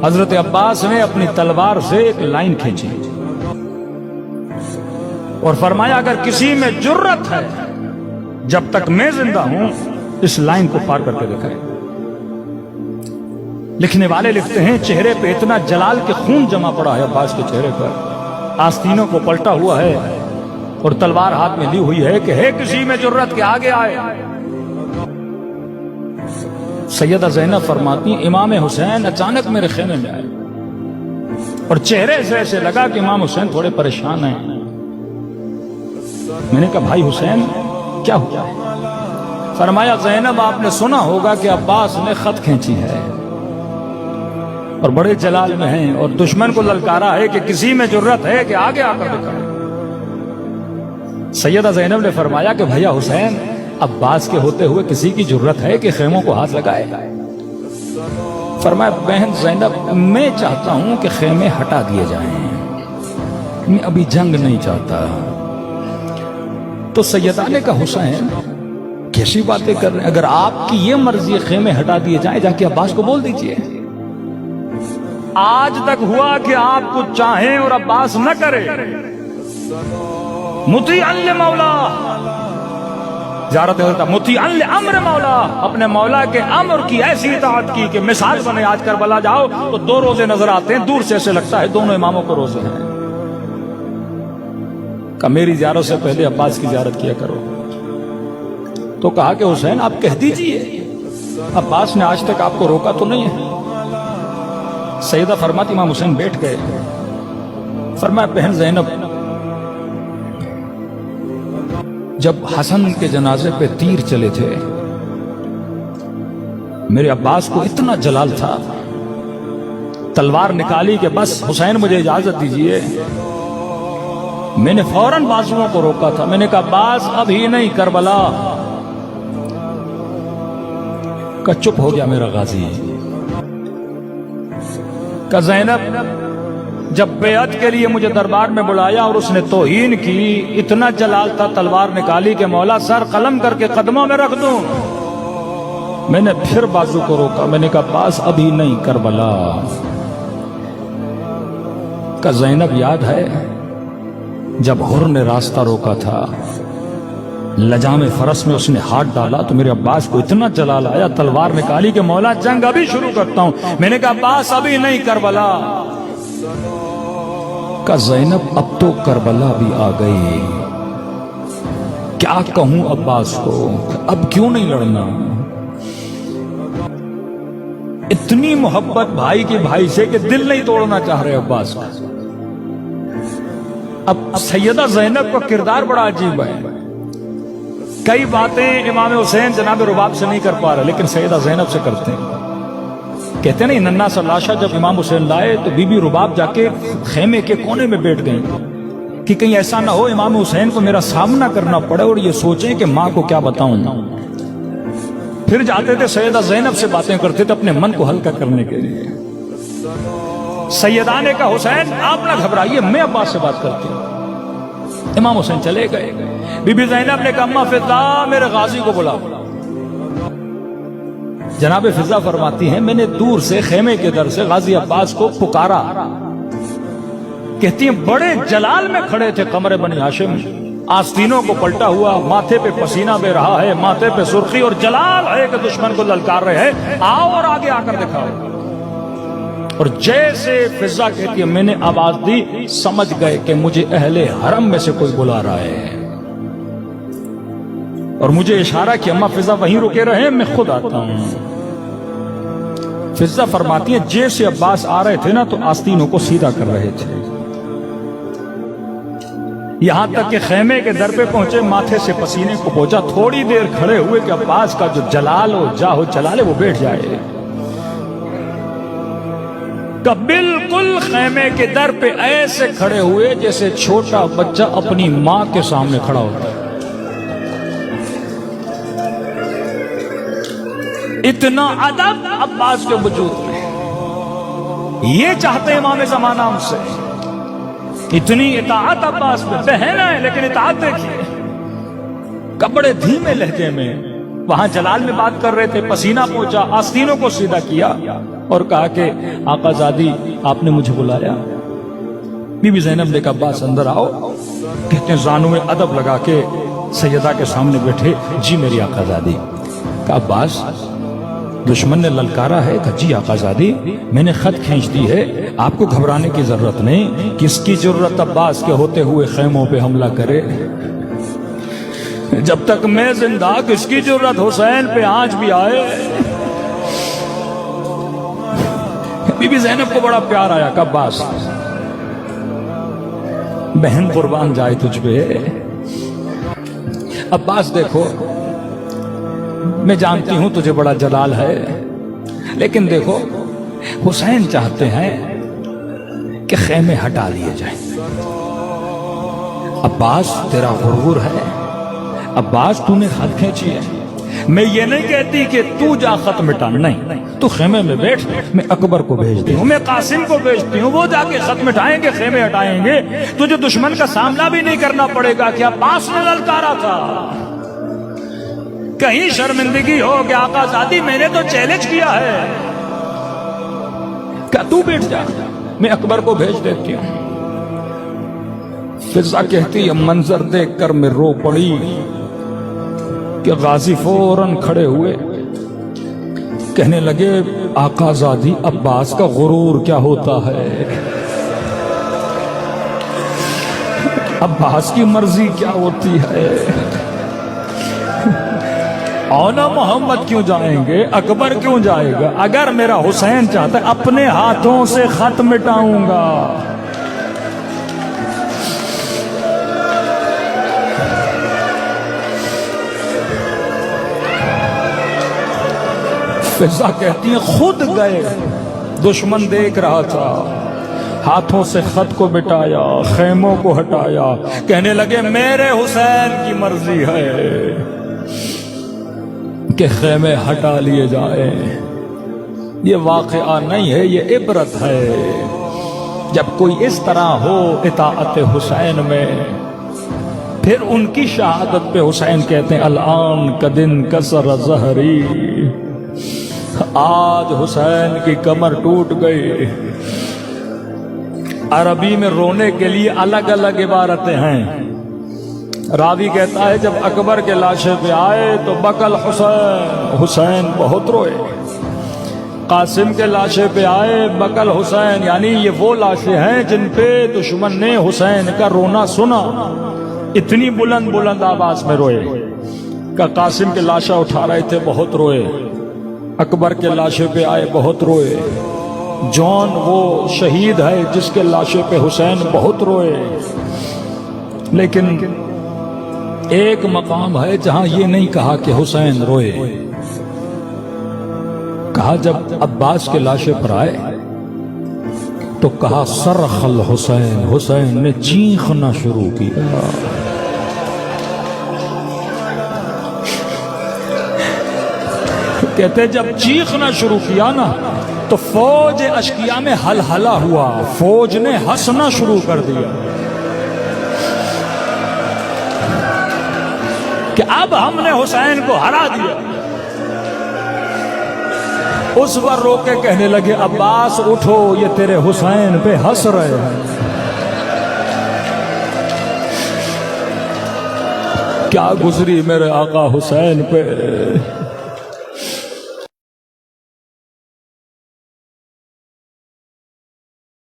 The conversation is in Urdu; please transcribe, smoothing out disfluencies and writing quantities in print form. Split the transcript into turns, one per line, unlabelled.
حضرت عباس نے اپنی تلوار سے ایک لائن کھینچی اور فرمایا اگر کسی میں جرت ہے جب تک میں زندہ ہوں اس لائن کو پار کر کے دکھائے۔ لکھنے والے لکھتے ہیں چہرے پہ اتنا جلال کے خون جمع پڑا ہے عباس کے چہرے پر، آستینوں کو پلٹا ہوا ہے اور تلوار ہاتھ میں لی ہوئی ہے کہ ہے کسی میں جرت کے آگے آئے۔ سیدہ زینب فرماتی امام حسین اچانک میرے خیمے میں آئے اور چہرے سے ایسے لگا کہ امام حسین تھوڑے پریشان ہیں۔ میں نے کہا بھائی حسین کیا ہوا؟ فرمایا زینب آپ نے سنا ہوگا کہ عباس نے خط کھینچی ہے اور بڑے جلال میں ہیں اور دشمن کو للکارا ہے کہ کسی میں جرت ہے کہ آگے آ کر دکھائے۔ سیدہ زینب نے فرمایا کہ بھیا حسین عباس کے ہوتے ہوئے کسی کی جرت ہے کہ خیموں کو ہاتھ لگائے؟ فرمایا بہن زینب میں چاہتا ہوں کہ خیمے ہٹا دیے جائیں، میں ابھی جنگ نہیں چاہتا۔ تو سیدہ نے کہا حسین کیسی باتیں کر رہے ہیں، اگر آپ کی یہ مرضی خیمے ہٹا دیے جائیں جا کے عباس کو بول دیجئے۔ آج تک ہوا کہ آپ کچھ چاہیں اور عباس نہ کرے، مطیعا لمولا، زیارت ہوتا مطیعا لامر مولا، اپنے مولا کے امر کی ایسی اطاعت کی کہ مثال بنے آج کربلا جاؤ تو دو روزے نظر آتے ہیں، دور سے ایسے لگتا ہے دونوں اماموں کو روزے ہیں۔ کہ میری زیارت سے پہلے عباس کی زیارت کیا کرو۔ تو کہا کہ حسین آپ کہہ دیجئے، عباس نے آج تک آپ کو روکا تو نہیں ہے؟ سیدہ فرماتی امام حسین بیٹھ گئے۔ فرمایا بہن زینب جب حسن کے جنازے پہ تیر چلے تھے میرے عباس کو اتنا جلال تھا، تلوار نکالی کہ بس حسین مجھے اجازت دیجئے۔ میں نے فوراً بازوؤں کو روکا تھا، میں نے کہا عباس ابھی نہیں، کربلا کا چپ ہو گیا میرا غازی۔ کہ زینب جب بیعت کے لیے مجھے دربار میں بلایا اور اس نے توہین کی، اتنا جلال تھا تلوار نکالی کہ مولا سر قلم کر کے قدموں میں رکھ دوں۔ میں نے پھر بازو کو روکا، میں نے کہا عباس ابھی نہیں، کربلا۔ کہ زینب یاد ہے جب حر نے راستہ روکا تھا، لجام فرس میں اس نے ہاتھ ڈالا تو میرے عباس کو اتنا جلال آیا، تلوار نکالی کہ مولا جنگ ابھی شروع کرتا ہوں۔ میں نے کہا عباس ابھی نہیں، کربلا۔ کہ زینب اب تو کربلا بھی آ گئی، کیا کہوں عباس کو، اب کیوں نہیں لڑنا؟ اتنی محبت بھائی کی بھائی سے کہ دل نہیں توڑنا چاہ رہے عباس کا۔ اب سیدہ زینب کا کردار بڑا عجیب ہے، کئی باتیں امام حسین جناب رباب سے نہیں کر پا رہے لیکن سیدہ زینب سے کرتے ہیں۔ کہتے نہیں ننھا سا لاشا جب امام حسین لائے تو بی بی رباب جا کے خیمے کے کونے میں بیٹھ گئیں کہ کہیں ایسا نہ ہو امام حسین کو میرا سامنا کرنا پڑے اور یہ سوچیں کہ ماں کو کیا بتاؤں۔ پھر جاتے تھے سیدہ زینب سے باتیں کرتے تھے اپنے من کو ہلکا کرنے کے لیے۔ سیدہ نے کہا حسین آپ نہ گھبرائیے، میں عباس سے بات کرتی ہوں۔ امام حسین چلے گئے، بی بی زینب نے کہا اماں فضا میرے غازی کو بلاؤ۔ جناب فضا فرماتی ہیں میں نے دور سے خیمے کے در سے غازی عباس کو پکارا، کہتی ہیں بڑے جلال میں کھڑے تھے قمر بنی ہاشم، آستینوں کو پلٹا ہوا، ماتھے پہ پسینہ بہ رہا ہے، ماتھے پہ سرخی اور جلال ہے کہ دشمن کو للکار رہے ہیں، آؤ اور آگے آ کر دکھاؤ۔ اور جیسے فضا کہتی ہے میں نے آواز دی، سمجھ گئے کہ مجھے اہل حرم میں سے کوئی بلا رہا ہے اور مجھے اشارہ کہ اماں فضا وہیں رکے رہے، میں خود آتا ہوں۔ فضا فرماتی ہیں جیسے عباس آ رہے تھے نا تو آستینوں کو سیدھا کر رہے تھے، یہاں تک کہ خیمے کے در پہ پہنچے، ماتھے سے پسینے کو پہنچا، تھوڑی دیر کھڑے ہوئے کہ عباس کا جو جلال و جاہ و جلال ہے وہ بیٹھ جائے۔ کہ بالکل خیمے کے در پہ ایسے کھڑے ہوئے جیسے چھوٹا بچہ اپنی ماں کے سامنے کھڑا ہوتا ہے، اتنا ادب عباس کے وجود میں۔ یہ چاہتے امام زمانہ ہم سے، اتنی اطاعت عباس میں، بہن ہے لیکن اطاعت دیکھیے، بڑے دھیمے لہجے میں وہاں جلال میں بات کر رہے تھے، پسینہ پہنچا، آستینوں کو سیدھا کیا اور کہا کہ آقا زادی آپ نے مجھے بلایا۔ بی بی زینب نے کہا عباس اندر آؤ۔ کہتے ہیں زانوں میں ادب لگا کے سیدہ کے سامنے بیٹھے، جی میری آقا زادی۔ کہا عباس دشمن نے للکارا ہے؟ کہا جی آقا زادی میں نے خط کھینچ دی ہے، آپ کو گھبرانے کی ضرورت نہیں، کس کی ضرورت عباس کے ہوتے ہوئے خیموں پہ حملہ کرے؟ جب تک میں زندہ کس کی ضرورت حسین پہ آنچ بھی آئے؟ بی بی زینب کو بڑا پیار آیا، کہ عباس بہن قربان جائے تجھ پہ۔ عباس دیکھو میں جانتی ہوں تجھے بڑا جلال ہے، لیکن دیکھو حسین چاہتے ہیں کہ خیمے ہٹا لیے جائیں۔ عباس تیرا غرور ہے، عباس تو نے خط کھینچی ہے، میں یہ نہیں کہتی کہ تو جا خط مٹا، نہیں، تو خیمے میں بیٹھ، میں اکبر کو بھیجتی ہوں، میں قاسم کو بھیجتی ہوں، وہ جا کے خط مٹائیں گے، خیمے ہٹائیں گے، تجھے دشمن کا سامنا بھی نہیں کرنا پڑے گا کہ عباس نے للکارا تھا۔ کہیں شرمندگی ہو کہ آقا زادی میں نے تو چیلنج کیا ہے، کہ تو بیٹھ جا، میں اکبر کو بھیج دیتی ہوں۔ فضا کہتی ہے منظر دیکھ کر میں رو پڑی کہ غازی فوراً کھڑے ہوئے، کہنے لگے آقا زادی عباس کا غرور کیا ہوتا ہے، عباس کی مرضی کیا ہوتی ہے، اونا محمد کیوں جائیں گے، اکبر کیوں جائے گا، اگر میرا حسین چاہتا ہے اپنے ہاتھوں سے خط مٹاؤں گا۔ فضا کہتی ہیں خود گئے، دشمن دیکھ رہا تھا، ہاتھوں سے خط کو مٹایا، خیموں کو ہٹایا، کہنے لگے میرے حسین کی مرضی ہے کہ خیمے ہٹا لیے جائیں۔ یہ واقعہ نہیں ہے، یہ عبرت ہے۔ جب کوئی اس طرح ہو اطاعت حسین میں، پھر ان کی شہادت پہ حسین کہتے ہیں الآن کدن کسر ظہری، آج حسین کی کمر ٹوٹ گئی۔ عربی میں رونے کے لیے الگ الگ عبارتیں ہیں۔ راوی کہتا ہے جب اکبر کے لاشے پہ آئے تو بکل حسین، حسین بہت روئے۔ قاسم کے لاشے پہ آئے بکل حسین، یعنی یہ وہ لاشیں ہیں جن پہ دشمن نے حسین کا رونا سنا، اتنی بلند بلند آواز میں روئے کہ قاسم کے لاشا اٹھا رہے تھے بہت روئے، اکبر کے لاشے پہ آئے بہت روئے، جون وہ شہید ہے جس کے لاشے پہ حسین بہت روئے۔ لیکن ایک مقام ہے جہاں یہ نہیں کہا کہ حسین روئے، کہا جب عباس کے لاشے پر آئے تو کہا صرخ الحسین، حسین نے چیخنا شروع کیا۔ کہتے جب چیخنا شروع کیا نا تو فوج اشقیاء میں ہلہلہ ہوا، فوج نے ہنسنا شروع کر دیا کہ اب ہم نے حسین کو ہرا دیا۔ اس پر رو کے کہنے لگے عباس اٹھو، یہ تیرے حسین پہ ہنس رہے ہیں۔ کیا گزری میرے آقا حسین پہ،